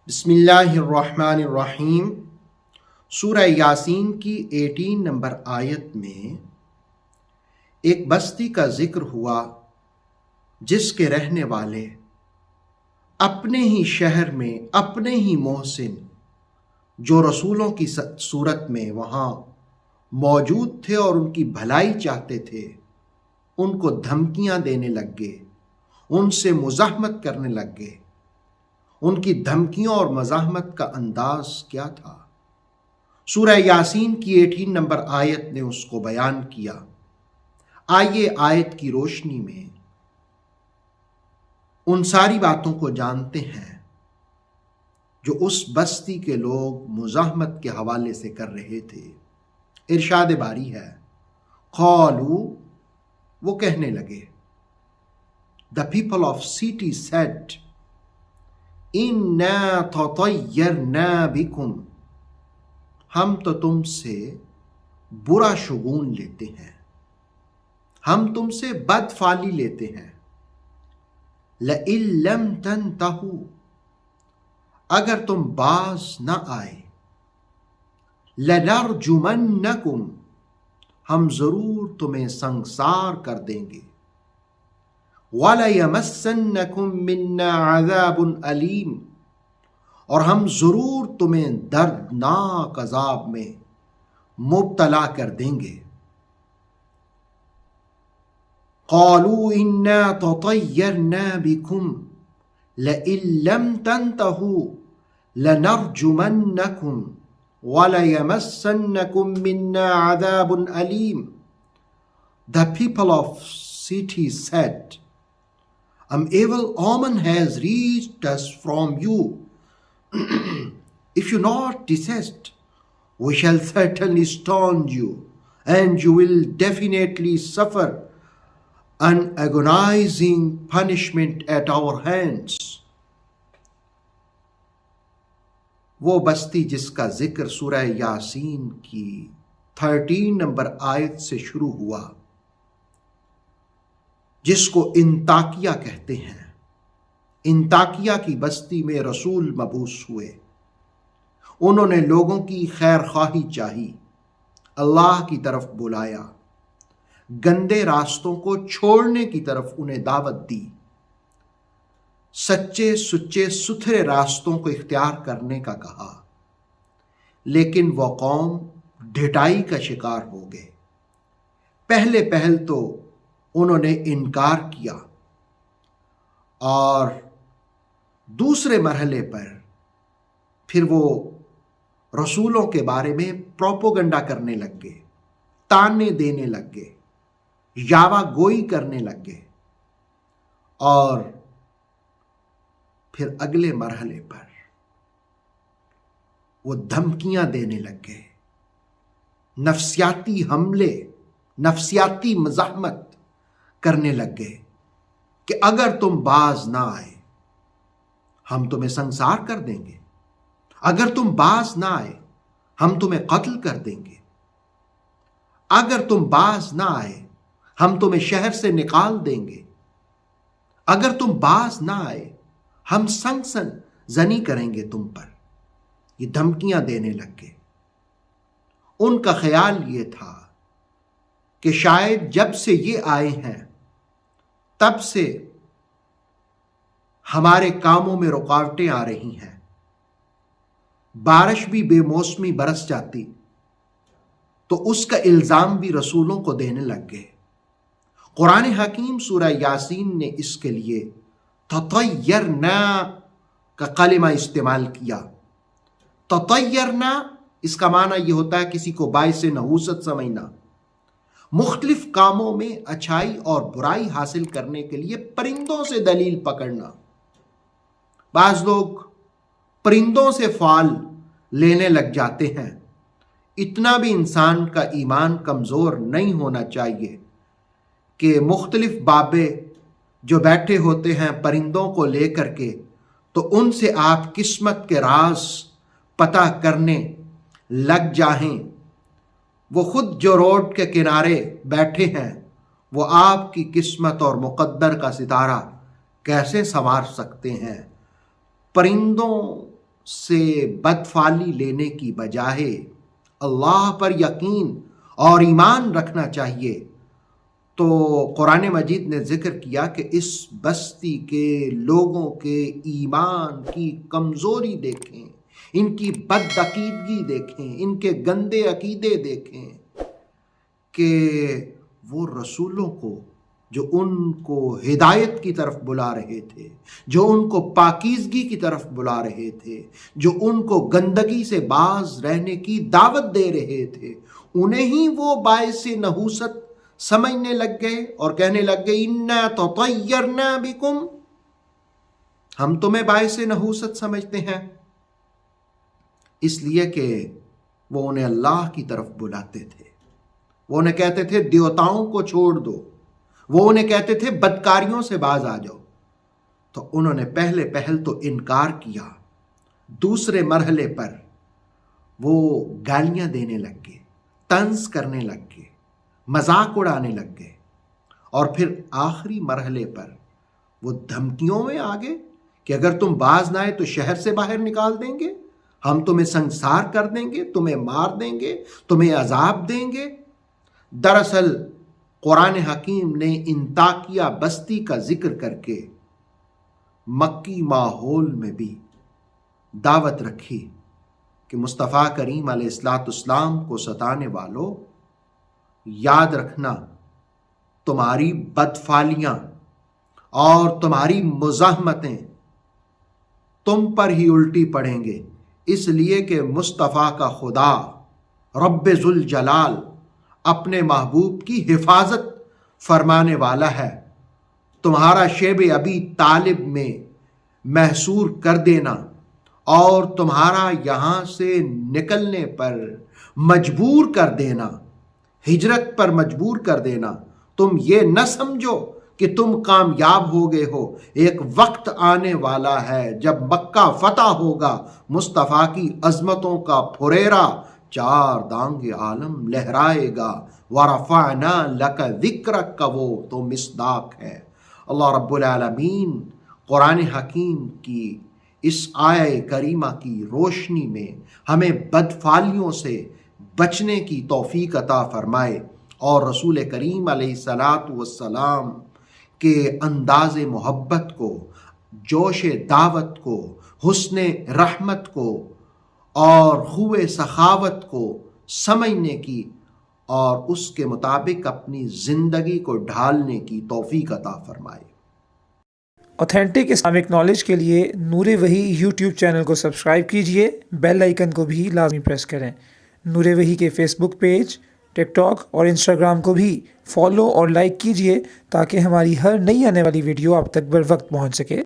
بسم اللہ الرحمن الرحیم۔ سورہ یاسین کی 18 نمبر آیت میں ایک بستی کا ذکر ہوا جس کے رہنے والے اپنے ہی شہر میں اپنے ہی محسن جو رسولوں کی صورت میں وہاں موجود تھے اور ان کی بھلائی چاہتے تھے، ان کو دھمکیاں دینے لگ گئے، ان سے مزاحمت کرنے لگ گئے۔ ان کی دھمکیوں اور مزاحمت کا انداز کیا تھا؟ سورہ یاسین کی 18 نمبر آیت نے اس کو بیان کیا۔ آئیے آیت کی روشنی میں ان ساری باتوں کو جانتے ہیں جو اس بستی کے لوگ مزاحمت کے حوالے سے کر رہے تھے۔ ارشاد باری ہے، قالو، وہ کہنے لگے، the people of city said, اِنَّا تَطَيَّرْنَا بِكُمْ، ہم تو تم سے برا شگون لیتے ہیں، ہم تم سے بد فالی لیتے ہیں۔ لَئِن لَّمْ تَنْتَهُوا، اگر تم باز نہ آئے، لَنَرْجُمَنَّكُمْ، ہم ضرور تمہیں سنگسار کر دیں گے۔ وَلَيَمَسَّنَّكُم مِّنَّا عَذَابٌ أَلِيمٌ، اور ہم ضرور تمہیں دردناک عذاب میں مبتلا کر دیں گے۔ قَالُوا إِنَّا تَطَيَّرْنَا بِكُمْ لَئِن لَّمْ تَنْتَهُوا لَنَرْجُمَنَّكُمْ وَلَيَمَسَّنَّكُم مِّنَّا عَذَابٌ أَلِيمٌ۔ The people of city said, an evil omen has reached us from you. If you not desist, we shall certainly stone you, and you will definitely suffer an agonizing punishment at our hands. وہ بستی جس کا ذکر سورہ یاسین کی 13 number آیت سے شروع ہوا، جس کو انطاکیہ کہتے ہیں، انطاکیہ کی بستی میں رسول مبعوث ہوئے۔ انہوں نے لوگوں کی خیر خواہی چاہی، اللہ کی طرف بلایا، گندے راستوں کو چھوڑنے کی طرف انہیں دعوت دی، سچے سچے ستھرے راستوں کو اختیار کرنے کا کہا، لیکن وہ قوم ڈھٹائی کا شکار ہو گئے۔ پہل تو انہوں نے انکار کیا، اور دوسرے مرحلے پر پھر وہ رسولوں کے بارے میں پروپوگنڈا کرنے لگ گئے، تانے دینے لگ گئے، یاوہ گوئی کرنے لگ گئے، اور پھر اگلے مرحلے پر وہ دھمکیاں دینے لگ گئے، نفسیاتی حملے، نفسیاتی مزاحمت کرنے لگ گئے کہ اگر تم باز نہ آئے ہم تمہیں سنسار کر دیں گے، اگر تم باز نہ آئے ہم تمہیں قتل کر دیں گے، اگر تم باز نہ آئے ہم تمہیں شہر سے نکال دیں گے، اگر تم باز نہ آئے ہم سنگسن زنی کریں گے تم پر۔ یہ دھمکیاں دینے لگ گئے۔ ان کا خیال یہ تھا کہ شاید جب سے یہ آئے ہیں تب سے ہمارے کاموں میں رکاوٹیں آ رہی ہیں، بارش بھی بے موسمی برس جاتی تو اس کا الزام بھی رسولوں کو دینے لگ گئے۔ قرآن حکیم سورہ یاسین نے اس کے لیے تطیرنا کا کلمہ استعمال کیا۔ تطیرنا، اس کا معنی یہ ہوتا ہے کسی کو باعث نحوست سمجھنا، مختلف کاموں میں اچھائی اور برائی حاصل کرنے کے لیے پرندوں سے دلیل پکڑنا۔ بعض لوگ پرندوں سے فال لینے لگ جاتے ہیں۔ اتنا بھی انسان کا ایمان کمزور نہیں ہونا چاہیے کہ مختلف بابے جو بیٹھے ہوتے ہیں پرندوں کو لے کر کے، تو ان سے آپ قسمت کے راز پتہ کرنے لگ جائیں۔ وہ خود جو روڈ کے کنارے بیٹھے ہیں، وہ آپ کی قسمت اور مقدر کا ستارہ کیسے سنوار سکتے ہیں؟ پرندوں سے بدفعلی لینے کی بجائے اللہ پر یقین اور ایمان رکھنا چاہیے، تو قرآن مجید نے ذکر کیا کہ اس بستی کے لوگوں کے ایمان کی کمزوری دیکھیں، ان کی بد عقیدگی دیکھیں، ان کے گندے عقیدے دیکھیں کہ وہ رسولوں کو جو ان کو ہدایت کی طرف بلا رہے تھے، جو ان کو پاکیزگی کی طرف بلا رہے تھے، جو ان کو گندگی سے باز رہنے کی دعوت دے رہے تھے، انہیں ہی وہ باعث نحوست سمجھنے لگ گئے اور کہنے لگ گئے اِنَّا تَطَيَّرْنَا بِكُمْ، ہم تمہیں باعث نحوست سمجھتے ہیں، اس لیے کہ وہ انہیں اللہ کی طرف بلاتے تھے، وہ انہیں کہتے تھے دیوتاؤں کو چھوڑ دو، وہ انہیں کہتے تھے بدکاریوں سے باز آ جاؤ، تو انہوں نے پہل تو انکار کیا، دوسرے مرحلے پر وہ گالیاں دینے لگ گئے، طنز کرنے لگ گئے، مذاق اڑانے لگ گئے، اور پھر آخری مرحلے پر وہ دھمکیوں میں آ گئے کہ اگر تم باز نہ آئے تو شہر سے باہر نکال دیں گے، ہم تمہیں سنسار کر دیں گے، تمہیں مار دیں گے، تمہیں عذاب دیں گے۔ دراصل قرآن حکیم نے انطاکیہ بستی کا ذکر کر کے مکی ماحول میں بھی دعوت رکھی کہ مصطفیٰ کریم علیہ السلام کو ستانے والوں، یاد رکھنا تمہاری بدفعلیاں اور تمہاری مزاحمتیں تم پر ہی الٹی پڑیں گے، اس لیے کہ مصطفیٰ کا خدا رب ذوالجلال اپنے محبوب کی حفاظت فرمانے والا ہے، تمہارا شیب ابی طالب میں محصور کر دینا اور تمہارا یہاں سے نکلنے پر مجبور کر دینا، ہجرت پر مجبور کر دینا، تم یہ نہ سمجھو کہ تم کامیاب ہو گئے ہو، ایک وقت آنے والا ہے جب مکہ فتح ہوگا، مصطفیٰ کی عظمتوں کا پھریرا چار دانگ عالم لہرائے گا، وَرَفَعْنَا لَكَ ذِكْرَكَ کا وہ تو مصداق ہے۔ اللہ رب العالمین قرآن حکیم کی اس آیہ کریمہ کی روشنی میں ہمیں بدفعلیوں سے بچنے کی توفیق عطا فرمائے، اور رسول کریم علیہ السلام کے انداز محبت کو، جوش دعوت کو، حسن رحمت کو اور خوب سخاوت کو سمجھنے کی اور اس کے مطابق اپنی زندگی کو ڈھالنے کی توفیق عطا فرمائے۔ اوتھینٹک اسلامک نالج کے لیے نور وحی یوٹیوب چینل کو سبسکرائب کیجئے، بیل آئیکن کو بھی لازمی پریس کریں۔ نور وحی کے فیس بک پیج، ٹک ٹاک اور انسٹاگرام کو بھی فالو اور لائک کیجئے تاکہ ہماری ہر نئی آنے والی ویڈیو آپ تک بر وقت پہنچ سکے۔